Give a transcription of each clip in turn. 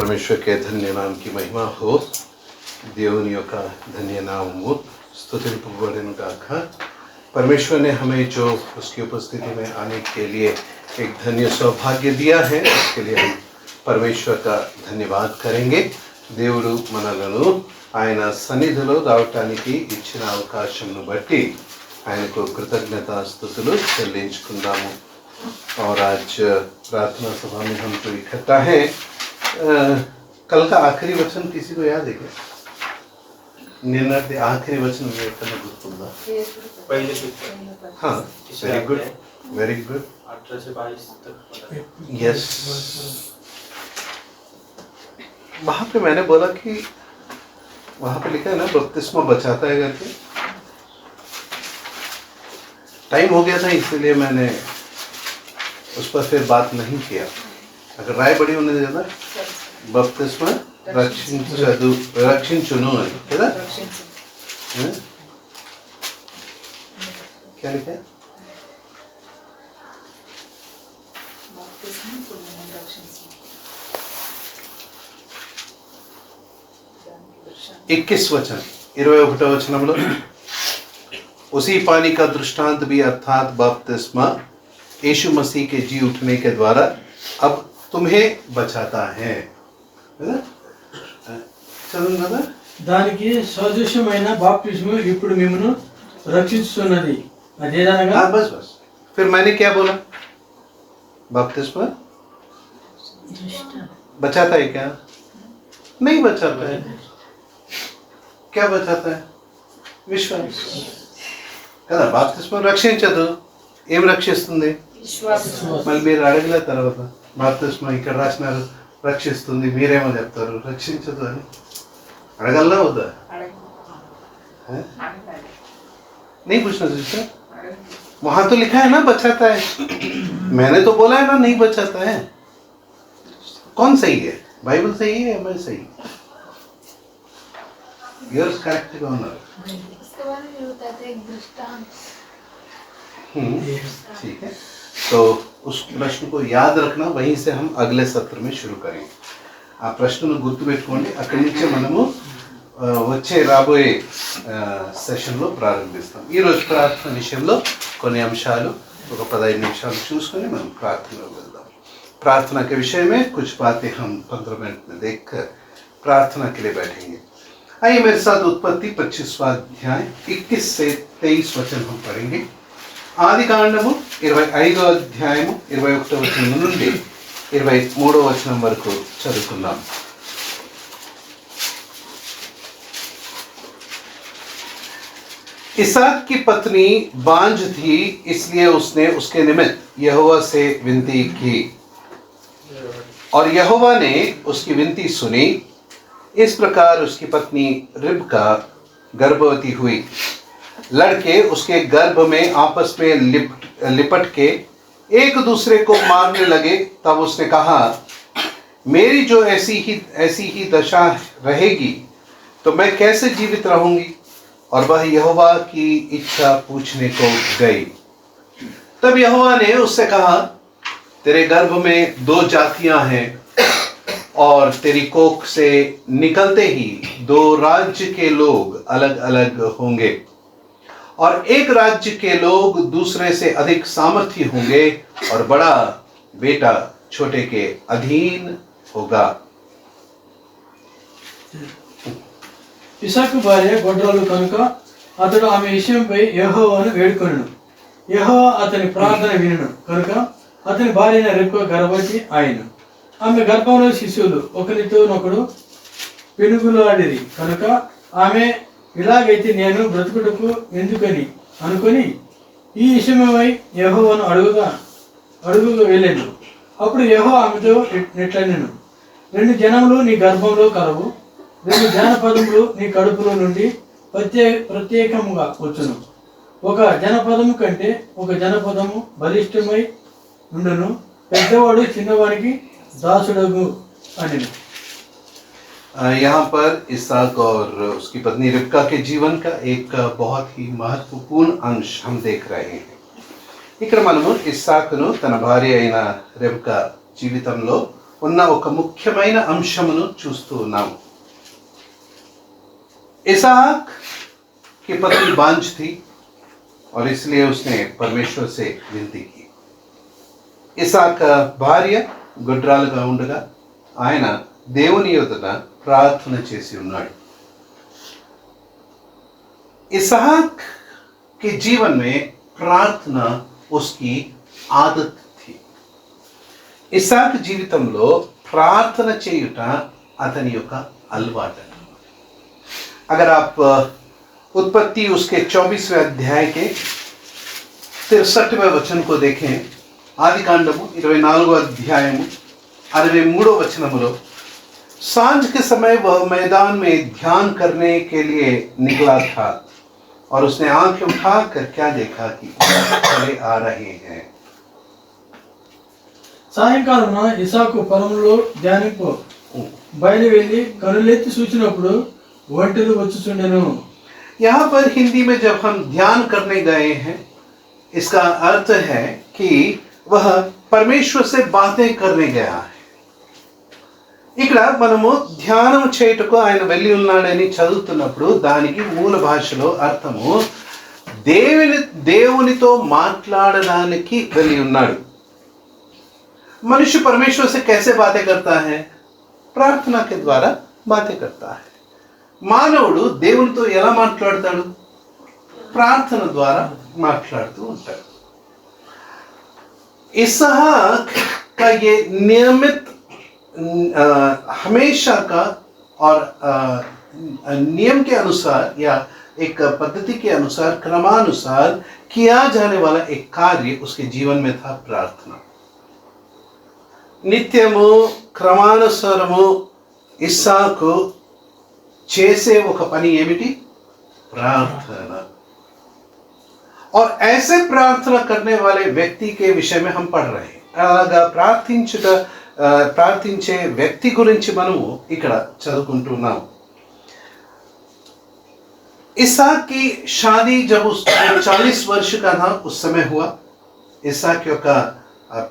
परमेश्वर के धन्य नाम की महिमा हो। దేవుని యొక్క ధన్య నామము స్తుతింపబడును గాక। परमेश्वर ने हमें जो उसकी उपस्थिति में आने के लिए एक धन्य सौभाग्य दिया है, उसके लिए हम परमेश्वर का धन्यवाद करेंगे। దేవుడు మనలను ఆయన సన్నిధిలో రావటానికి ఇచ్చిన అవకాశంను బట్టి ఆయనకు కృతజ్ఞతాస్తుతులు చెల్లించుకుందాము। और आज प्रार्थना सभा में हम तो इकट्ठा हैं। कल का आखिरी वचन किसी को याद है क्या? निन्नటి आखिरी वचन में इतना गुर्तुंदा? हाँ, वेरी गुड, वेरी गुड। 18 से 22 तक। यस, वहाँ पे मैंने बोला कि वहाँ पे लिखा है ना, बपतिस्मा बचाता है करके। टाइम हो गया था इसलिए मैंने उस पर फिर बात नहीं किया। अगर राय बड़ी होने देना, बपतिस्मा रक्षिंచును है ना? क्या लिखा है? इक्कीस वचन 21 वचनंలో उसी पानी का दृष्टांत भी अर्थात बपतिस्मा यीशु मसीह के जी उठने के द्वारा अब तुम्हें बचाता है ना? चलो ना, దానికి సదృశ్యమైన బాప్తిస్మము ఇప్పుడు మిమ్మును రక్షిస్తున్నది అదేదనగా। हाँ बस बस। फिर मैंने क्या बोला? बपतिस्मा बचाता है क्या? नहीं बचाता है। क्या बचाता है? विश्वास కదా। బాప్తిస్మా రక్షించదు, ఏం రక్షిస్తుంది? మళ్ళీ మీరు అడగలే తర్వాత బాప్తిస్మా ఇక్కడ రాసినారు రక్షిస్తుంది, మీరేమో చెప్తారు రక్షించదు అని? అడగల్లా వద్దా? नहीं पूछना सिस्टर, वहां तो लिखा है ना बचाता है। मैंने तो बोला है ना नहीं बचाता है। कौन सही है? बाइबल सही है या मैं सही? Yours correct honour. ठीक है, तो उस प्रश्न को याद रखना, वहीं से हम अगले सत्र में शुरू करेंगे। ఆ ప్రశ్నను గుర్తుపెట్టుకోండి, అక్కడి నుంచే మనము వచ్చే రాబోయే సెషన్లో ప్రారంభిస్తాం। ఈరోజు ప్రార్థన విషయంలో కొన్ని అంశాలు ఒక 15 నిమిషాలు చూసుకొని మనం ప్రార్థనలో వెళ్దాం। प्रार्थना के विषय में कुछ बातें हम 15 मिनट में देखकर प्रार्थना के लिए बैठेंगे। आइए मेरे साथ उत्पत्ति 25वां अध्याय 21 से 23 वचन हम पढ़ेंगे। ఆదికాండము 25వ అధ్యాయము 21వ వచనం నుండి 23వ వచనం వరకు చదువుకుందాం। इसहाक की पत्नी बांझ थी, इसलिए उसने उसके निमित्त यहोवा से विनती की और यहोवा ने उसकी विनती सुनी। इस प्रकार उसकी पत्नी रिबका गर्भवती हुई। लड़के उसके गर्भ में आपस में लिपट के एक दूसरे को मारने लगे। तब उसने कहा, मेरी जो ऐसी ही दशा रहेगी तो मैं कैसे जीवित रहूंगी? और वह यहोवा की इच्छा पूछने को गई। तब यहोवा ने उससे कहा, तेरे गर्भ में 2 जातियां हैं और तेरी कोख से निकलते ही 2 राज्य के लोग अलग अलग होंगे और एक राज्य के लोग दूसरे से अधिक सामर्थ्य होंगे और बड़ा बेटा छोटे के अधीन होगा। ఇసాకు భార్య గొడ్రాలు కనుక అతడు ఆమె విషయంపై యెహోవాను వేడుకొనెను। యెహోవా అతని ప్రార్థన వినెను కనుక అతని భార్య అయిన రెబ్కా గర్భవతి ఆయను। ఆమె గర్భంలో శిశువులు ఒకరితోనొకడు పెనుగులాడిరి కనుక ఆమె ఇలాగైతే నేను బ్రతుకుటకు ఎందుకని అనుకొని ఈ విషయమై యెహోవాను అడుగుగా వెళ్ళాను। అప్పుడు యెహోవా ఆమెతో ఇట్లనెను, 2 జనములు నీ గర్భంలో కలవు, 2 జానపదములు నీ కడుపులో నుండి ప్రత్యేకముగా వచ్చును। ఒక జనపదము కంటే ఒక జనపదము బలిష్టమై ఉండును, పెద్దవాడు చిన్నవాడికి దాసుడగు అనెను। यहाँ पर इसहाक और उसकी पत्नी रिबका के जीवन का एक बहुत ही महत्वपूर्ण अंश हम देख रहे हैं। ఇక్కడ మనము ఇస్సాకును తన భార్య అయిన రెబ్కా జీవితంలో ఉన్న ఒక ముఖ్యమైన అంశమును చూస్తూ ఉన్నాము. इसहाक की पत्नी बांझ थी और इसलिए उसने परमेश्वर से विनती की. ఇసాక భార్య గొడ్రాలుగా ఉండగా ఆయన దేవుని ఎదుట ప్రార్థన చేసి ఉన్నాడు. इसहाक के जीवन में प्रार्थना उसकी आदत थी. ఇసాక్ జీవితంలో ప్రార్థన చేయుట అతని యొక్క అలవాటు. अगर आप उत्पत्ति उसके 24वें अध्याय के 63वें वचन को देखें, आदिकांडము 24వ అధ్యాయము 63వ వచనములో, सांझ के समय वह मैदान में ध्यान करने के लिए निकला था और उसने आंखें उठाकर क्या देखा कि चले आ रहे हैं. సాయంకాలమున ఇసాకు పొలంలో ధ్యానింపు బయలు వెళ్ళి కనులెత్తి చూచినప్పుడు ఒంటెలు వచ్చుచుండెను. यहाँ पर हिंदी में जब हम ध्यान करने गए हैं, इसका अर्थ है कि वह परमेश्वर से बातें करने गया है. ఇక్కడ మనము ధ్యానం చేయుటకు ఆయన వెళ్ళి ఉన్నాడని చదువుతున్నప్పుడు దానికి మూల భాషలో అర్థము దేవునితో మాట్లాడడానికి వెళ్ళి ఉన్నాడు. मनुष्य परमेश्वर से कैसे बातें करता है? प्रार्थना के द्वारा बातें करता है. మానవుడు దేవునితో ఎలా మాట్లాడతాడు? ప్రార్థన ద్వారా మాట్లాడుతూ ఉంటాడు. इसहाक का ये नियमित हमेशा का और नियम के अनुसार या एक पद्धति के अनुसार क्रमानुसार किया जाने वाला एक कार्य उसके जीवन में था प्रार्थना. నిత్యము క్రమానుసారము ఇస్సాకు చేసే ఒక పని ఏమిటి? ప్రార్థన. और ऐसे प्रार्थना करने वाले व्यक्ति के विषय में हम पढ़ रहे हैं. అలాగా ప్రార్థించే వ్యక్తి గురించి మనము ఇక్కడ చదువుకుంటున్నాము. इसहाक की शादी जब उसको 40 वर्ष का था उस समय हुआ. इसहाक యొక్క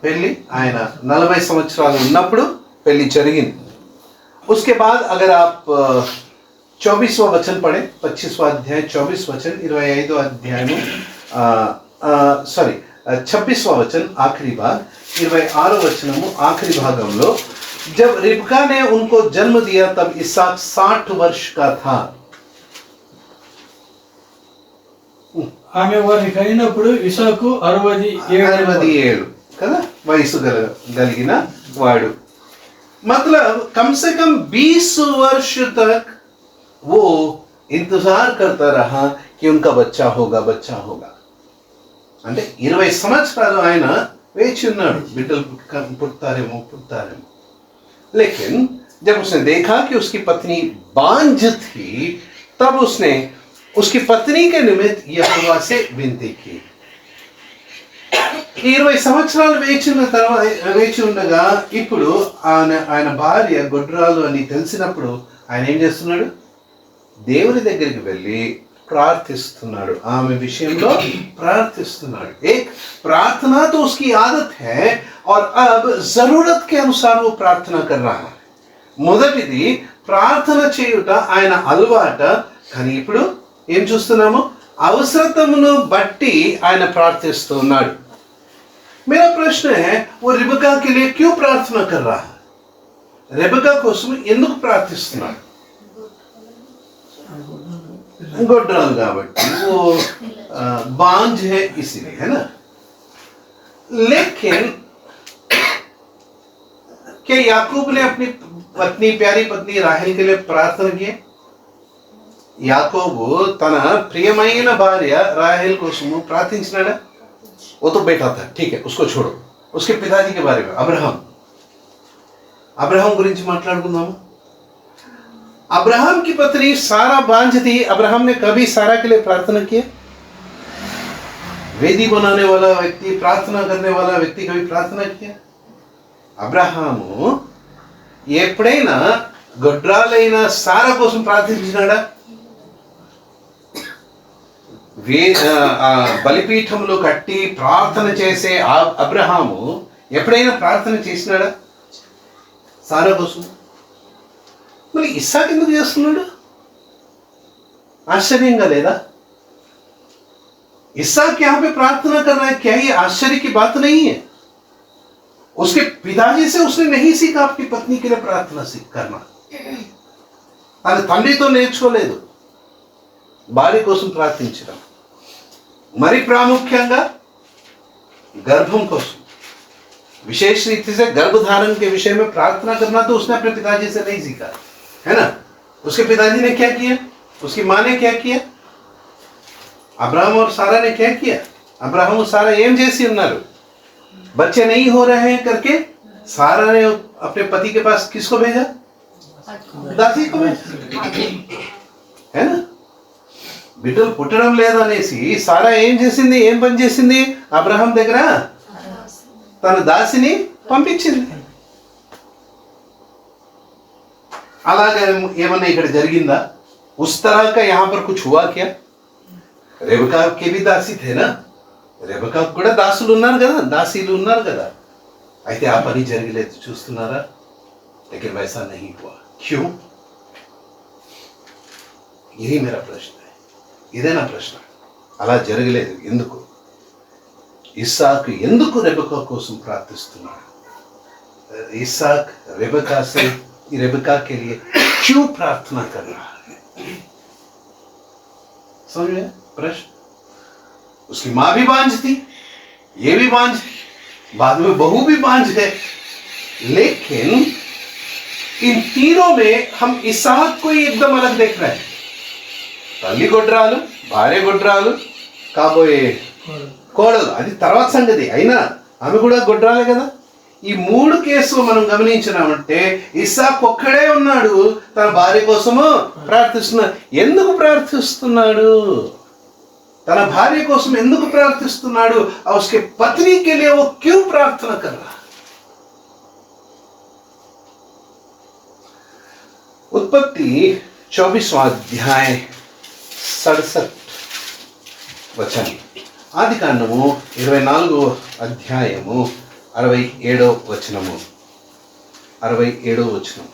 పెళ్లి ఆయన 40 సంవత్సరాలు ఉన్నప్పుడు పెళ్లి జరిగింది. उसके बाद अगर आप 24वां वचन पढ़े, 25वां अध्याय 24 वचन 25వ అధ్యాయము 26वां वचन आखिरी भाग 26వ वचनము ఆఖరి భాగంలో, जब रिबका ने उनको जन्म दिया तब इसहाक 60 वर्ष का था. ఆమె వారిని కనినప్పుడు ఇసాకు 67 కదా వయసు కలిగిన వాడు. मतलब कम से कम 20 वर्ष तक वो इंतजार करता रहा कि उनका बच्चा होगा. అంటే 20 సంవత్సరాలు ఆయన వేచి ఉన్నాడు, బిడ్డలు పుడతారేమో. लेकिन जब उसने देखा कि उसकी पत्नी बांझ थी, तब उसने उसकी पत्नी के निमित्त यहोवा से विनती की. 20 సంవత్సరాలు వేచి ఉండగా ఇప్పుడు ఆయన భార్య గొడ్రాలు అని తెలిసినప్పుడు ఆయన ఏం చేస్తున్నాడు? దేవుని దగ్గరికి వెళ్ళి ప్రార్థిస్తున్నాడు. ఆమె విషయంలో ప్రార్థిస్తున్నాడు. एक प्रार्थना तो उसकी आदत है और अब जरूरत के अनुसार वो प्रार्थना कर रहा है. మొదటిది ప్రార్థన చేయుట ఆయన అలవాట, కానీ ఇప్పుడు ఏం చూస్తున్నాము? అవసరతను బట్టి ఆయన ప్రార్థిస్తున్నాడు. मेरा प्रश्न है, वो रिबका के लिए क्यों प्रार्थना कर रहा है? रिबका కోసం ఎందుకు ప్రార్థిస్తున్నాడు? గొడ్రాలు కాబట్టి, वो बांझ है इसलिए, है ना. लेकिन क्या याकूब ने अपनी पत्नी, प्यारी पत्नी राहेल के लिए प्रार्थना की? యాకోబు తన ప్రియమైన భార్య రాహేల్ కోసం ప్రార్థించినాడా? वो तो बेटा था, ठीक है, उसको छोड़ो. उसके पिताजी के बारे में अब्राहम गुరించి మాట్లాడుకుందాము. अब्राहम की पत्नी सारा बांझ थी. अब्राहम ने कभी सारा के लिए प्रार्थना की? वेदी बनाने वाला व्यक्ति, प्रार्थना करने वाला व्यक्ति कभी प्रार्थना किया? అబ్రహాము ఎప్పుడైనా గొడ్రాలైన సారా కోసం ప్రార్థించినాడా? బలిపీఠంలో కట్టి ప్రార్థన చేసే అబ్రహాము ఎప్పుడైనా ప్రార్థన చేసినాడా? सारा కోసం మరి ఇస్సాకు ఎందుకు చేస్తున్నాడు? ఆశ్చర్యంగా లేదా? इसाक यहाँ पे प्रार्थना कर रहा है, क्या ये आश्चर्य की बात नहीं है? उसके पिताजी से उसने नहीं सीखा अपनी पत्नी के लिए प्रार्थना करना. అది తండ్రితో నేర్చుకోలేదు భార్య కోసం ప్రార్థించడం. మరి ప్రాముఖ్యంగా गर्भम కోసం विशेष रीति से गर्भधारण के विषय में प्रार्थना करना तो उसने अपने पिताजी से नहीं सीखा, है ना? उसके पिताजी ने क्या किया? उसकी माँ ने क्या किया? अब्राहम और सारा ने क्या किया? अब्राहम और सारा एम जैसी उन्नारू बच्चे नहीं हो रहे हैं करके सारा ने अपने पति के पास किसको भेजा? दासी को भेजा, है ना? బిడ్డలు పుట్టడం లేదనేసి సారా ఏం చేసింది? ఏం పని చేసింది? అబ్రహాం దగ్గర తన దాసిని పంపించింది. అలాగే ఏమన్నా ఇక్కడ జరిగిందా? उस तरह का यहाँ पर कुछ हुआ क्या? रेबका के भी दासी थे ना, रेबका కూడా దాసులు ఉన్నారు కదా, దాసీలు ఉన్నారు కదా. అయితే ఆ పని జరగలేదు చూస్తున్నారా? लेकिन वैसा नहीं हुआ. क्यों? यही मेरा प्रश्न है. ఇదే నా ప్రశ్న. అలా జరగలేదు ఎందుకు? ఇస్సాకు ఎందుకు రెబెకా కోసం ప్రార్థిస్తున్నాడు? ఇస్సాక్ रेबका से रेबका के लिए क्यों प्रार्थना कर रहा है? समझ में प्रश्न? उसकी माँ भी बांझ थी, ये भी बांझ, बाद में बहू भी बांझ है, लेकिन इन तीनों में हम इसाक को ही एकदम अलग देख रहे हैं. తల్లి గొడ్రాలు, భార్య గొడ్రాలు, కాబోయే కోడలు అది తర్వాత సంగతి. అయినా ఆమె కూడా గొడ్రాలే కదా. ఈ మూడు కేసులు మనం గమనించినామంటే ఇస్సాకు ఒక్కడే ఉన్నాడు, తన భార్య కోసము ప్రార్థిస్తున్నాడు. ఎందుకు ప్రార్థిస్తున్నాడు? తన భార్య కోసం ఎందుకు ప్రార్థిస్తున్నాడు? और उसके पत्नी के लिए वो क्यों प्रार्थना कर रहा? उत्पत्ति 24वां अध्याय 67 వచనం. ఆది కాండము 24వ అధ్యాయము 67వ వచనము. 67వ వచనం.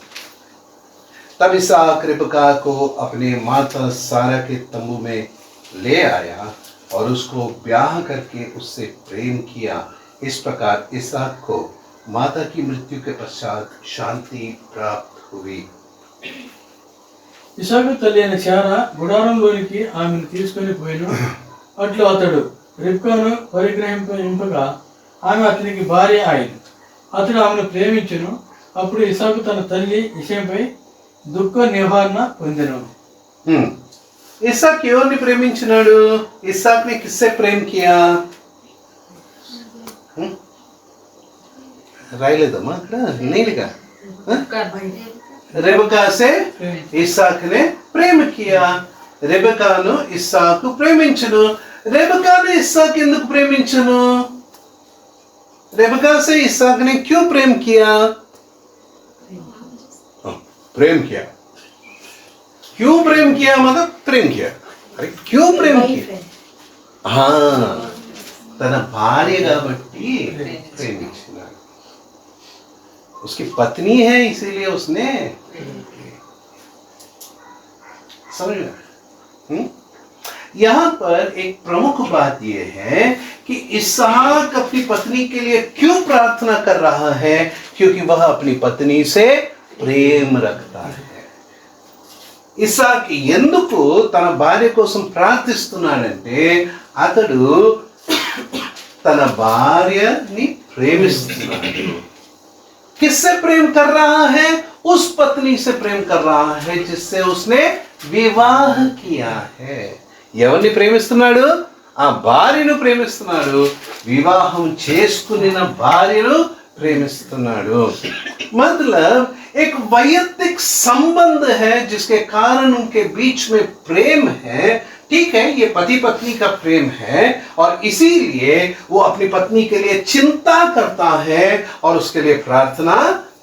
तब इसाक रिबका को अपने माता सारा के तंबू में ले आया और उसको ब्याह करके उससे प्रेम किया. इस प्रकार इसाक को माता की मृत्यु के पश्चात शांति प्राप्त हुई. ఇసాకు తల్లి అయిన శారా గుడారంలోనికి ఆమెను తీసుకొని పోయిను. అట్లు అతడు రిబ్కాను పరిగ్రహింపగా ఆమె అతనికి భార్య అయింది. అతడు ఆమెను ప్రేమించును. అప్పుడు ఇసాకు తన తల్లి విషయంపై దుఃఖ నివారణ పొందెను. ఇసాక్ ఎవరిని ప్రేమించినాడు? ఇసాక్ ని కిస్సే ప్రేమ కియా? రాయలేదమ్మా అక్కడ, నీలిగా रेबका से इसाक ने प्रेम किया. రెబెకాను ఇస్సాకు ప్రేమించును. రెబెకాను ఇస్సాకు ఎందుకు ప్రేమించును? रेबका से इसाक ने क्यों प्रेम किया? प्रेम किया. क्यों प्रेम किया? मतलब प्रेम किया. अरे क्यों प्रेम किया? हाँ, తన భార్య కాబట్టి ప్రేమించినాడు. उसकी पत्नी है इसीलिए उसने समझ में. यहाँ पर एक प्रमुख बात यह है कि इसहाक अपनी पत्नी के लिए क्यों प्रार्थना कर रहा है? क्योंकि वह अपनी पत्नी से प्रेम रखता है. ఇస్సాకు ఎందుకు తన భార్య కోసం ప్రార్థిస్తున్నాడంటే అతడు తన భార్యని ప్రేమిస్తున్నాడు. किससे प्रेम कर रहा है? उस पत्नी से प्रेम कर रहा है जिससे उसने विवाह किया है. ఎవరిని ప్రేమిస్తున్నాడు? ఆ భార్యను ప్రేమిస్తున్నాడు. వివాహం చేసుకున్న భార్యను ప్రేమిస్తున్నాడు. मतलब एक वैयक्तिक संबंध है जिसके कारण उनके बीच में प्रेम है. ठीक है, ये पति पत्नी का प्रेम है और इसीलिए वो अपनी पत्नी के लिए चिंता करता है और उसके लिए प्रार्थना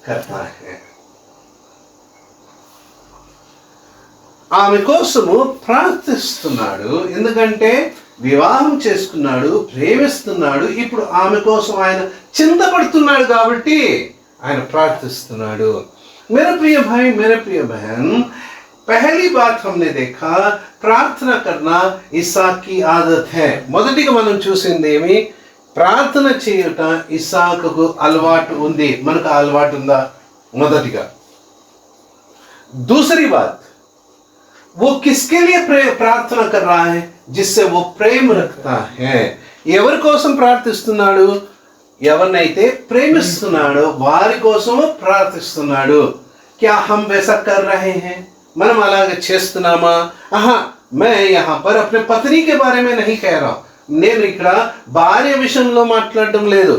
करता है. ఆమె కోసము ప్రార్థిస్తున్నాడు. ఎందుకంటే వివాహం చేసుకున్నాడు, ప్రేమిస్తున్నాడు. ఇప్పుడు ఆమె కోసం ఆయన చింతపడుతున్నాడు కాబట్టి ఆయన ప్రార్థిస్తున్నాడు. मेरे प्रिय भाई, मेरे प्रिय बहन, पहली बात हमने देखा प्रार्थना करना इसाक की आदत है. మొదటిగా మనం చూసిందేమి, ప్రార్థన చేయుట ఇస్సాకుకు అలవాటు ఉంది. మనకు అలవాటు ఉందా? మొదటిగా. दूसरी बात, वो किसके लिए प्रार्थना कर रहा है? जिससे वो प्रेम रखता है. ఎవరి కోసం ప్రార్థిస్తున్నాడు? ఎవరినైతే ప్రేమిస్తున్నాడో వారి కోసము ప్రార్థిస్తున్నాడు. क्या हम वैसा कर रहे हैं? మనం అలాగే చేస్తున్నామా? मैं यहाँ पर अपने पत्नी के बारे में नहीं कह रहा हूं. నేను ఇక్కడ భార్య విషయంలో మాట్లాడడం లేదు.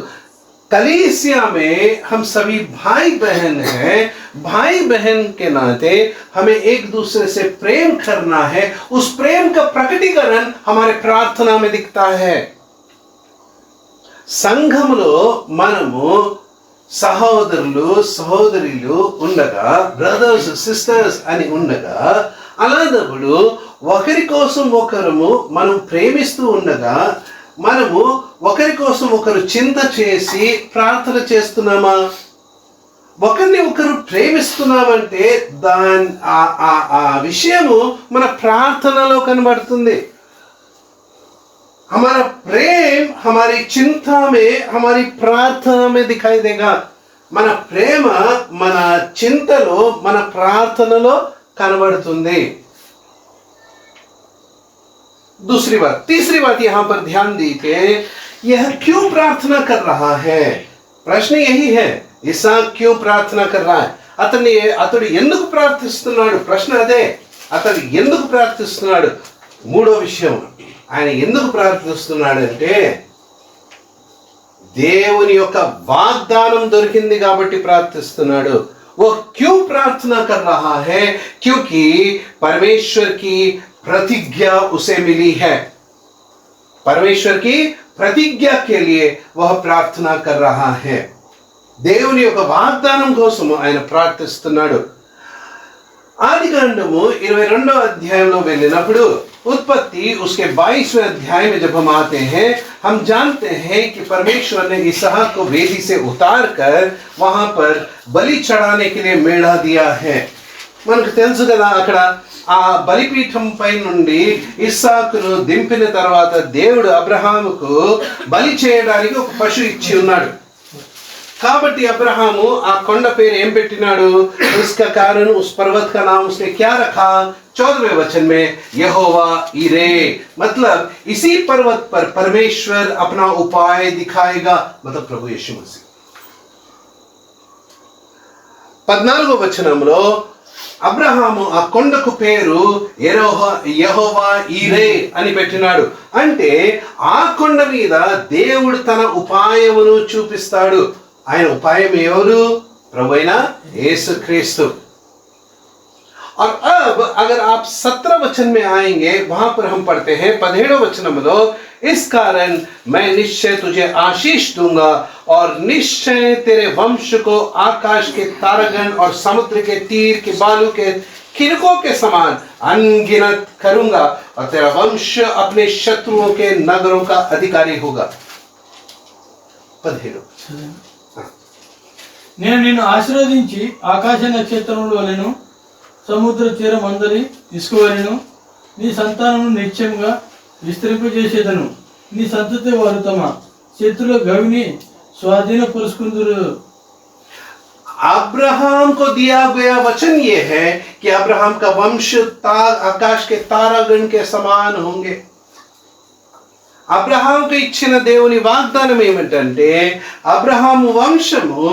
कलीसिया में हम सभी भाई बहन हैं. भाई बहन के नाते हमें एक दूसरे से प्रेम करना है. उस प्रेम का प्रकटीकरण हमारे प्रार्थना में दिखता है. సంఘములో మనము సహోదరులు సహోదరులు ఉండగా, బ్రదర్స్ సిస్టర్స్ అని ఉండగా, అలాదప్పుడు ఒకరి కోసం ఒకరము మనం ప్రేమిస్తూ ఉండగా, మనము ఒకరి కోసం ఒకరు చింత చేసి ప్రార్థన చేస్తున్నామా? ఒకరిని ఒకరు ప్రేమిస్తున్నామంటే ఆ విషయము మన ప్రార్థనలో కనబడుతుంది. हमारा प्रेम हमारी चिंता में, हमारी प्रार्थना में दिखाई देगा. మన ప్రేమ మన చింతలో, మన ప్రార్థనలో కనబడుతుంది. दूसरी बात, तीसरी बात यहां पर ध्यान दीजिए, यह क्यों प्रार्थना कर रहा है? प्रश्न यही है, इसाक क्यों प्रार्थना कर रहा है? అతడు ఎందుకు ప్రార్థిస్తున్నాడు? ప్రశ్న అదే, అతడు ఎందుకు ప్రార్థిస్తున్నాడు? మూడో విషయం, ఆయన ఎందుకు ప్రార్థిస్తున్నాడంటే దేవుని యొక్క వాగ్దానం దొరికింది కాబట్టి ప్రార్థిస్తున్నాడు. वो क्यों प्रार्थना कर रहा है? क्योंकि परमेश्वर की प्रतिज्ञा उसे मिली है. परमेश्वर की प्रतिज्ञा के लिए वह प्रार्थना कर रहा है. దేవుని యొక్క వాగ్దానం కోసం ఆయన ప్రార్థిస్తున్నాడు. ఆదికాండము 22వ అధ్యాయంలో వెళ్ళినప్పుడు, उत्पत्ति उसके 22वें अध्याय में जब हम आते हैं, हम जानते हैं कि परमेश्वर ने इसहाक को वेदी से उतार कर वहां पर बलि चढ़ाने के लिए मेढ़ा दिया है. మనకు తెలుసు కదా, అక్కడ ఆ బలిపీఠం పై నుండి ఇస్సాకును దింపిన తర్వాత దేవుడు అబ్రహాముకు బలి చేయడానికి ఒక పశువు ఇచ్చి ఉన్నాడు. కాబట్టి అబ్రహాము ఆ కొండ పేరు ఏం పెట్టినాడు? इसका कारण उस पर्वत का नाम उसने क्या रखा? 14वें वचन में यहोवा इरे, मतलब इसी पर्वत पर परमेश्वर अपना उपाय दिखाएगा, मतलब प्रभु यीशु मसीह. 14వ వచనంలో అబ్రహాము ఆ కొండకు పేరు యెహోవా ఈరే అని పెట్టినాడు. అంటే ఆ కొండ మీద దేవుడు తన ఉపాయమును చూపిస్తాడు. ఆయన ఉపాయం ఎవరు? ప్రభువైన యేసుక్రీస్తు. और अब अगर आप 17 वचन में आएंगे, वहां पर हम पढ़ते हैं 17वें वचन में, इस कारण मैं निश्चय तुझे आशीष दूंगा और निश्चय तेरे वंश को आकाश के तारागण और समुद्र के तीर के बालू के किनकों के समान अनगिनत करूंगा और तेरा वंश अपने शत्रुओं के नगरों का अधिकारी होगा. 17. నేను నిన్ను ఆశీర్వదించి ఆకాశ నక్షత్రముల వలెను సముద్ర తీరం అందరి ఇసుక వలెను నీ సంతానమును నిత్యంగా విస్తరింపజేసేదను. నీ సంతతి వారు తమ శత్రుల గవిని స్వాధీనపరుచుకుందురు. अब्राहम को दिया गया वचन ये है कि अब्राहम का वंश आकाश के तारागण के समान होंगे. అబ్రహాముకు ఇచ్చిన దేవుని వాగ్దానం ఏమిటంటే, అబ్రహాము వంశము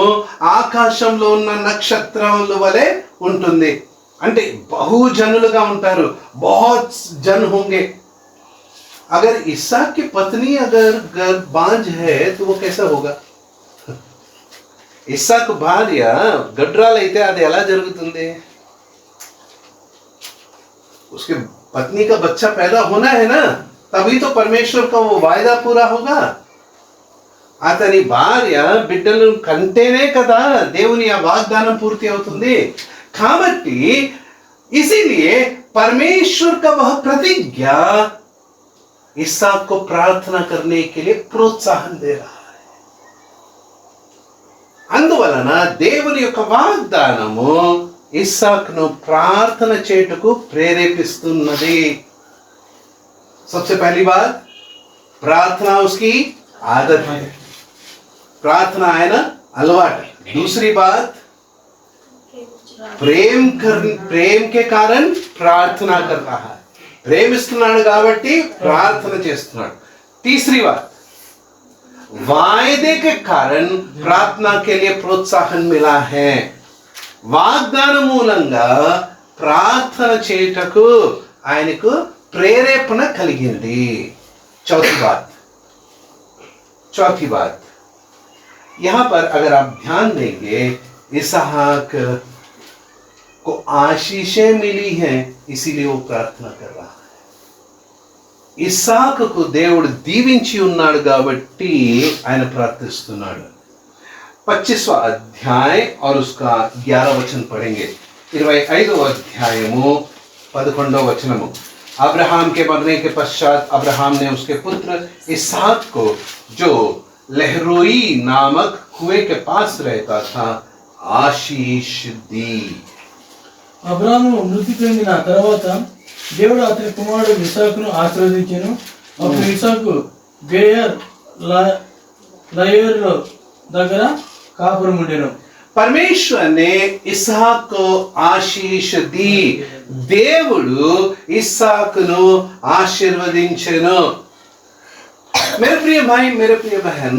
ఆకాశంలో ఉన్న నక్షత్రముల వలె ఉంటుంది. అంటే బహుజనులుగా ఉంటారు. बहुत जन होंगे. अगर इसाक की पत्नी अगर बांझ है तो वो कैसा होगा? ఇస్సాకు భార్య గడ్రాలైతే అది ఎలా జరుగుతుంది? उसके पत्नी का बच्चा पैदा होना है ना, तभी तो परमेश्वर का वो वायदा पूरा होगा. అతని భార్య బిడ్డలను కంటేనే కదా దేవుని ఆ వాగ్దానం పూర్తి అవుతుంది. కాబట్టి इसीलिए परमेश्वर का वह प्रतिज्ञा इसहाक को प्रार्थना करने के लिए प्रोत्साहन दे रहा है. అందువలన దేవుని యొక్క వాగ్దానము ఇస్సాకును ప్రార్థన చేయుటకు ప్రేరేపిస్తున్నది. सबसे पहली बात, प्रार्थना उसकी आदत है, प्रार्थना है ना अलवाट है. दूसरी बात, प्रेम के कारण प्रार्थना कर रहा है, ప్రేమిస్తున్నాడు కాబట్టి ప్రార్థన చేస్తున్నాడు. तीसरी बात, वायदे के कारण प्रार्थना के लिए प्रोत्साहन मिला है, వాగ్దాన మూలంగా ప్రార్థన చేయుటకు ఆయనకు प्रेरेपण కలిగింది. चौथी बात, यहां पर अगर आप ध्यान देंगे, इसहाक को आशीषें मिली हैं, इसीलिए वो प्रार्थना कर रहा है. ఇస్సాకుకు దేవుడు దీవించి ఉన్నాడు కాబట్టి ఆయన ప్రార్థిస్తున్నాడు. 25वां अध्याय और उसका 11 वचन पढ़ेंगे. 25వ అధ్యాయము 11వ వచనము. अब्राहम के मरने के पश्चात अब्राहम ने उसके पुत्र इसहाक को, जो लहरोई नामक कुएं के पास रहता था, आशीष दी. అబ్రాహాము మృతి చెందిన తర్వాత దేవుడు అతని కుమారుడు ఇస్సాకును ఆశీర్వదించెను. అప్పుడు ఇస్సాకు గెయర్ లయర్లో దగ్గర కాపురం ఉండెను. परमेश्वर ने इसहाक को आशीष दी. దేవుడు ఇస్సాకును ఆశీర్వదించెను. मेरे प्रिय भाई, मेरे प्रिय बहन,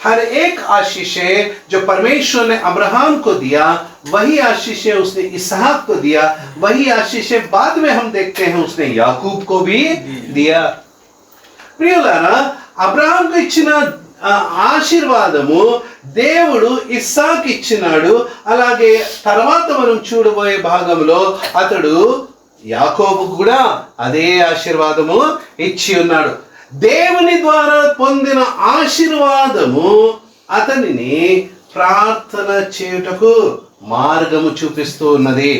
हर एक आशीषें जो परमेश्वर ने अब्राहम को दिया, वही आशीषें उसने इसहाक को दिया. वही आशीषें बाद में हम देखते हैं उसने याकूब को भी दिया. प्रियुलारा, అబ్రహాం కు ఇచ్చిన ఆశీర్వాదము దేవుడు ఇస్సాకు ఇచ్చినాడు. అలాగే తర్వాత మనం చూడబోయే భాగంలో అతడు యాకోబుకు కూడా అదే ఆశీర్వాదము ఇచ్చి ఉన్నాడు. దేవుని ద్వారా పొందిన ఆశీర్వాదము అతనిని ప్రార్థన చేయుటకు మార్గము చూపిస్తూ ఉన్నది.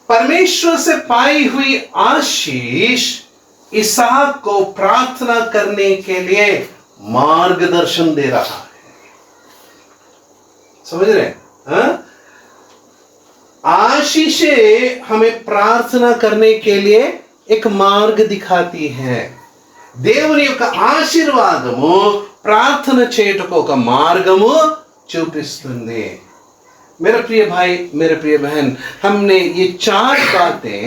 परमेश्वर से पाई हुई आशीष इसहाक को प्रार्थना करने के लिए मार्गदर्शन दे रहा है. समझ रहे हैं? आशीषें हमें प्रार्थना करने के लिए एक मार्ग दिखाती है. దేవుని యొక్క ఆశీర్వాదము ప్రార్థన చేయుటకు ఒక మార్గము చూపిస్తుంది. मेरे प्रिय भाई, मेरे प्रिय बहन, हमने ये 4 बातें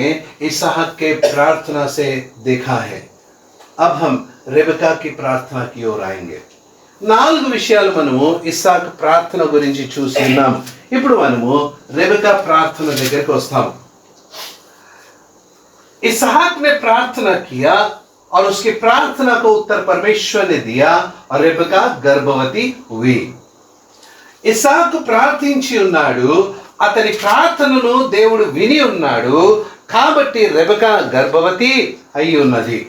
इसहाक के प्रार्थना से देखा है. अब हम रेबेका की प्रार्थना की ओर आएंगे. 4 విషయాలు మనము ఇస్సాకు ప్రార్థన గురించి చూస్తున్నాం. ఇప్పుడు మనము రెబెకా ప్రార్థన దగ్గరికి వస్తాము. इसहाक ने प्रार्थना किया और उसकी प्रार्थना को उत्तर परमेश्वर ने दिया और रेबेका गर्भवती हुई. ఇస్సాకు ప్రార్థించి ఉన్నాడు, అతని ప్రార్థనను దేవుడు విని ఉన్నాడు, కాబట్టి రెబెకా గర్భవతి అయి ఉన్నది.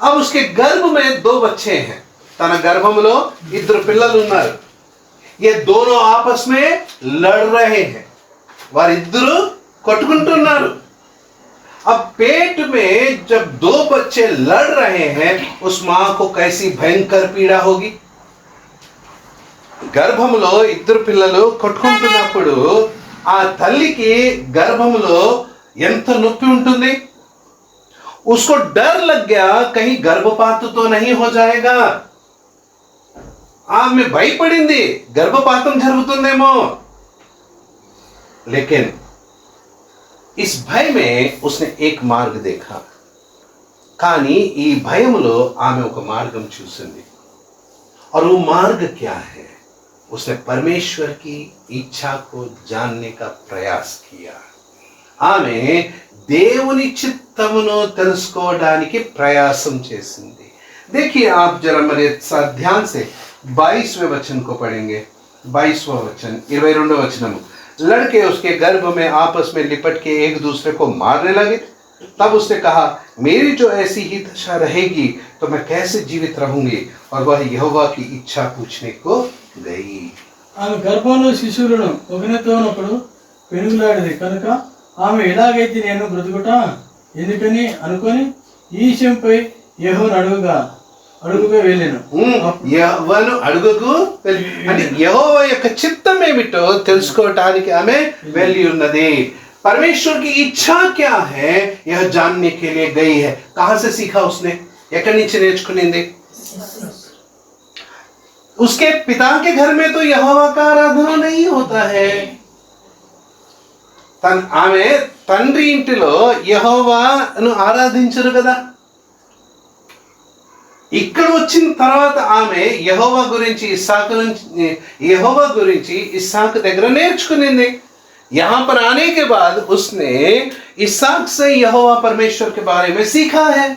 अब उसके गर्भ में 2 बच्चे हैं. తన గర్భంలో 2 పిల్లలు ఉన్నారు. ये दोनों आपस में लड़ रहे हैं. వారిద్దరూ కొట్టుకుంటున్నారు. अब पेट में जब 2 बच्चे लड़ रहे हैं, उस मां को कैसी भयंकर पीड़ा होगी. గర్భంలో 2 పిల్లలు కొట్టుకుంటున్నప్పుడు ఆ తల్లికి గర్భంలో ఎంత నొప్పి ఉంటుంది. उसको डर लग गया कहीं गर्भपात तो नहीं हो जाएगा. ఆమె భయపడింది గర్భపాతం జరుగుతుందేమో. लेकिन इस भय में उसने एक मार्ग देखा. కానీ ఈ భయంలో ఆమె ఒక మార్గం చూసింది. और वो मार्ग क्या है? उसने परमेश्वर की इच्छा को जानने का प्रयास किया. ఆమె దేవుని చిత్తమును తెలుసుకోవడానికి ప్రయాసం చేసింది. देखिए आप जरा मेरे साथ ध्यान से 22वें वचन को पढ़ेंगे. 22वां वचन 22वां वचन. लड़के उसके गर्भ में आपस में लिपट के एक दूसरे को मारने लगे. तब उसने कहा, मेरी जो ऐसी ही दशा रहेगी तो मैं कैसे जीवित रहूंगी. और वह यहोवा की इच्छा पूछने को गई. ఆమె గర్భంలో శిశువులను ఒకరితోనొకడు పెనుగులాడేది కనుక ఆమె ఎలాగైతే నేను బ్రతుకుట ఎందుకని అనుకొని ఈ విషయంపై యెహోవాను అడుగగా అడుగుగా వెళ్ళాను. యెహోవాను అడుగుకు అంటే యెహోవా యొక్క చిత్తం ఏమిటో తెలుసుకోవటానికి ఆమె వెళ్ళి ఉన్నది. परमेश्वर की इच्छा क्या है यह जानने के लिए गई है. कहां से सीखा उसने? ఎక్కడి నుంచి నేర్చుకునింది? उसके पिता के घर में तो यहोवा का आराधना नहीं होता है. ఆమె తండ్రి ఇంటిలో యెహోవాను ఆరాధించరు కదా. ఇక్కడ వచ్చిన తర్వాత ఆమె యెహోవా గురించి ఇస్సాకు దగ్గర నేర్చుకునింది. यहाँ पर आने के बाद उसने इसहाक से यहोवा परमेश्वर के बारे में सीखा है.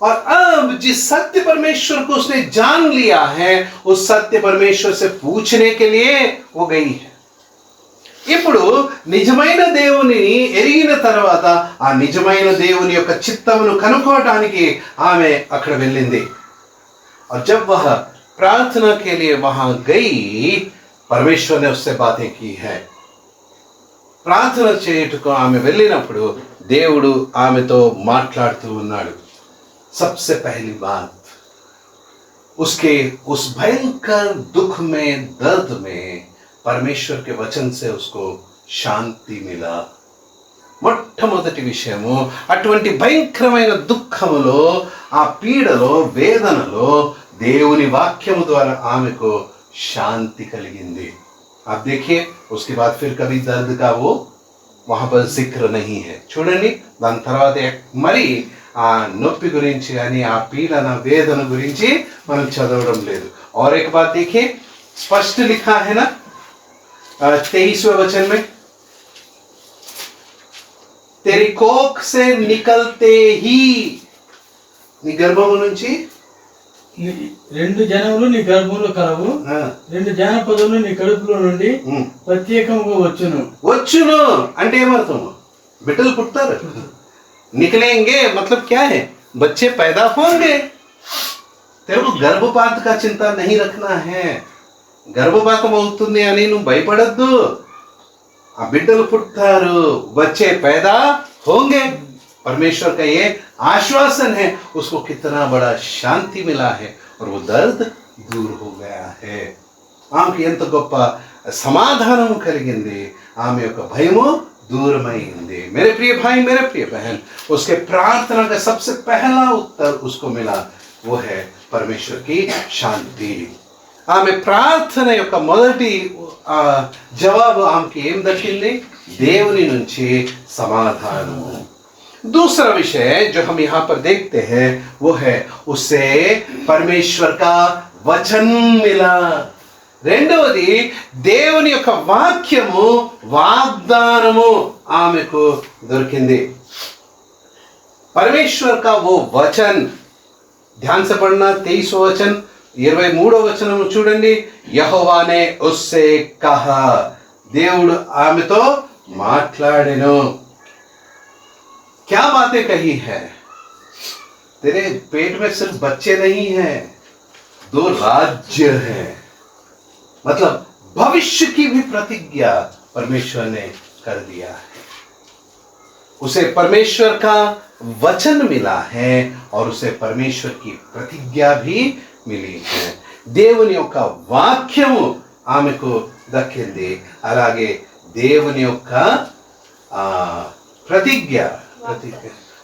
और अब जिस सत्य परमेश्वर को उसने जान लिया है उस सत्य परमेश्वर से पूछने के लिए वो गई है. ఇప్పుడు నిజమైన దేవుని ఎరిగిన తర్వాత ఆ నిజమైన దేవుని యొక్క చిత్తమును కనుక్కోవడానికి ఆమె అక్కడ వెళ్ళింది. और जब वह प्रार्थना के लिए वहां गई परमेश्वर ने उससे बातें की है. ప్రార్థన చేయుటకు ఆమె వెళ్ళినప్పుడు దేవుడు ఆమెతో మాట్లాడుతూ ఉన్నాడు. सबसे पहली बात उसके उस भयंकर दुख में दर्द में परमेश्वर के वचन से उसको शांति मिला. మొట్టమొదటి విషయము అటువంటి భయంకరమైన దుఃఖములో ఆ పీడలో వేదనలో దేవుని వాక్యము ద్వారా ఆమెకు శాంతి కలిగింది. आप देखिए उसके बाद फिर कभी दर्द का वो वहां पर जिक्र नहीं है. చూడండి దాని తర్వాత మరి ఆ నొప్పి గురించి అని ఆ పీడన వేదన గురించి మనం చదవడం లేదు. और एक बात देखिए स्पष्ट लिखा है ना 23वें वचन में तेरी कोख से निकलते ही నీ గర్భము నుంచి రెండు జనములు నీ గర్భంలో కలవు, రెండు జానపదములు నీ కడుపులో నుండి ప్రత్యేకంగా వచ్చును అంటే ఏమర్థం? బిడ్డలు పుడతారు. निकलेंगे मतलब क्या है? बच्चे पैदा होंगे. तेरे को गर्भपात का चिंता नहीं रखना है. गर्भपाతం అవుతుంది అని నువ్వు భయపడద్దు. ఆ బిడ్డలు పుడతారు, बच्चे पैदा होंगे. परमेश्वर का ये आश्वासन है. उसको कितना बड़ा शांति मिला है और वो दर्द दूर हो गया है. ఆమెకి ఎంత గొప్ప సమాధానం కలిగింది. ఆమె యొక్క భయము दूरमयी. मेरे प्रिय भाई मेरे प्रिय बहन उसके प्रार्थना का सबसे पहला उत्तर उसको मिला वो है परमेश्वर की शांति. ఆమె ప్రార్థన యొక్క మొదటి జవాబు ఆమెకి ఏం దక్కింది? దేవుని నుంచి సమాధానము. दूसरा विषय जो हम यहाँ पर देखते हैं वो है उसे परमेश्वर का वचन मिला. రెండవది దేవుని యొక్క వాక్యము వాగ్దానము ఆమెకు దొరికింది. परमेश्वर का वो वचन ध्यान से पढ़ना. 23वां वचन 23వ వచనం చూడండి. యెహోవా ने उससे कहा దేవుడు ఆమెతో మాట్లాడెను. क्या बातें कही है? तेरे पेट में सिर्फ बच्चे नहीं हैं, 2 राज्य हैं. मतलब भविष्य की भी प्रतिज्ञा परमेश्वर ने कर दिया है. उसे परमेश्वर का वचन मिला है और उसे परमेश्वर की प्रतिज्ञा भी मिली है. దేవుని యొక్క వాక్యము ఆమెకు దక్కింది. అలాగే దేవుని యొక్క ప్రతిజ్ఞ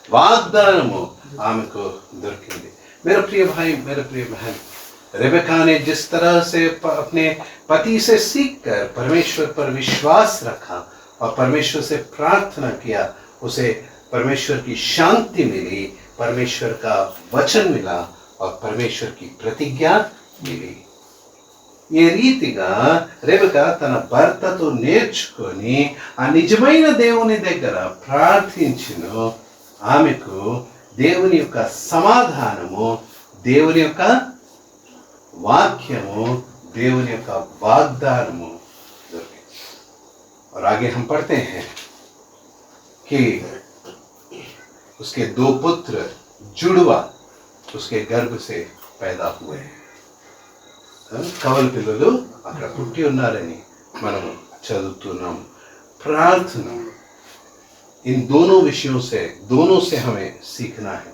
వాగ్దానము ఆమెకు దొరికింది. मेरा प्रिय भाई मेरा प्रिय बहन रेबेका ने जिस तरह से अपने पति से सीखकर परमेश्वर पर विश्वास रखा और परमेश्वर से प्रार्थना किया उसे परमेश्वर की शांति मिली, परमेश्वर का वचन मिला और परमेश्वर की प्रतिज्ञा मिली. ఈ రీతిగా రెబెకా తన భర్తతో నేర్చుకొని ఆ నిజమైన దేవుని దగ్గర ప్రార్థించును. ఆమెకు దేవుని యొక్క సమాధానము, దేవుని యొక్క వాక్యము, దేవుని యొక్క వాగ్దానము దొరికింది. और आगे हम पढ़ते हैं कि उसके 2 पुत्र जुड़वा उसके गर्भ से पैदा हुए. కవల పిల్లలు అక్కడ పుట్టి ఉన్నారని మనం చదువుతున్నాం. प्रार्थना इन दोनों विषयों से हमें सीखना है.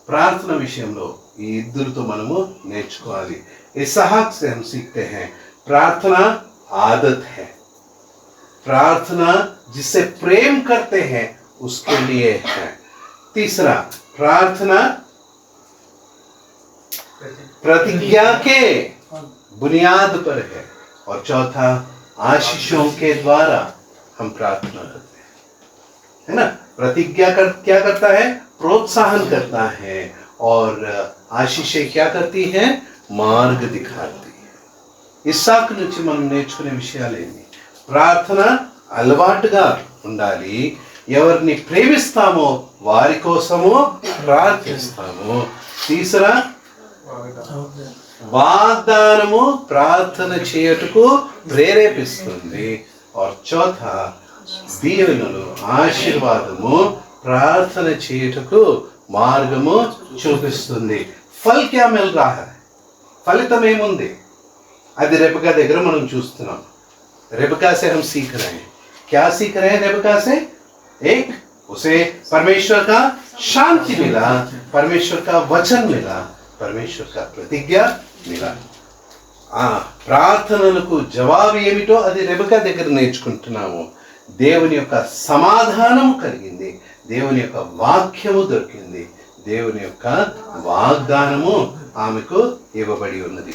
प्रार्थना विषय में ఈ ఇద్దరితో మనము నేర్చుకోవాలి. इसहाक से हम सीखते हैं प्रार्थना आदत है. प्रार्थना जिससे प्रेम करते हैं उसके लिए है. तीसरा, प्रार्थना प्रतिज्ञा के बुनियाद पर है. और चौथा, आशीषों के द्वारा हम प्रार्थना करते हैं, है ना. प्रतिज्ञा क्या करता है? प्रोत्साहन करता है. और आशीषें क्या करती हैं? మార్గ దిఖాతి. ఇస్సాకు నుంచి మనం నేర్చుకునే విషయాలేంటి? ప్రార్థన అలవాటుగా ఉండాలి. ఎవరిని ప్రేమిస్తామో వారి కోసము ప్రార్థిస్తాము. తీసరా, వాగ్దానము ప్రార్థన చేయుటకు ప్రేరేపిస్తుంది. और चौथा, దీవెనలు ఆశీర్వాదము ప్రార్థన చేయుటకు మార్గము చూపిస్తుంది. ఫల్ క్యా మిల్ రహా హై? ఫలితం ఏముంది? అది రెబకా దగ్గర మనం చూస్తున్నాం. रेबका से हम सीख रहे हैं. क्या सीख रहे हैं रेबका से? एक, उसे परमेश्वर का शांति मिला, परमेश्वर का वचन मिला, परमेश्वर का प्रतिज्ञा मिला. ప్రార్థనలకు జవాబు ఏమిటో అది రెబకా దగ్గర నేర్చుకుంటున్నాము. దేవుని యొక్క సమాధానము కలిగింది, దేవుని యొక్క వాక్యము దొరికింది, దేవుని యొక్క వాగ్దానము ఆమెకు ఇవ్వబడి ఉన్నది.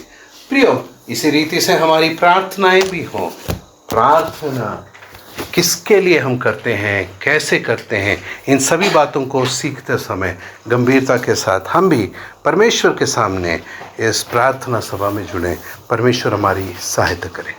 प्रियो, इसी रीति से हमारी प्रार्थनाएं भी हों. प्रार्थना किसके लिए हम करते हैं, कैसे करते हैं, इन सभी बातों को सीखते समय गंभीरता के साथ हम भी परमेश्वर के सामने इस प्रार्थना सभा में जुड़ें. परमेश्वर हमारी सहायता करें.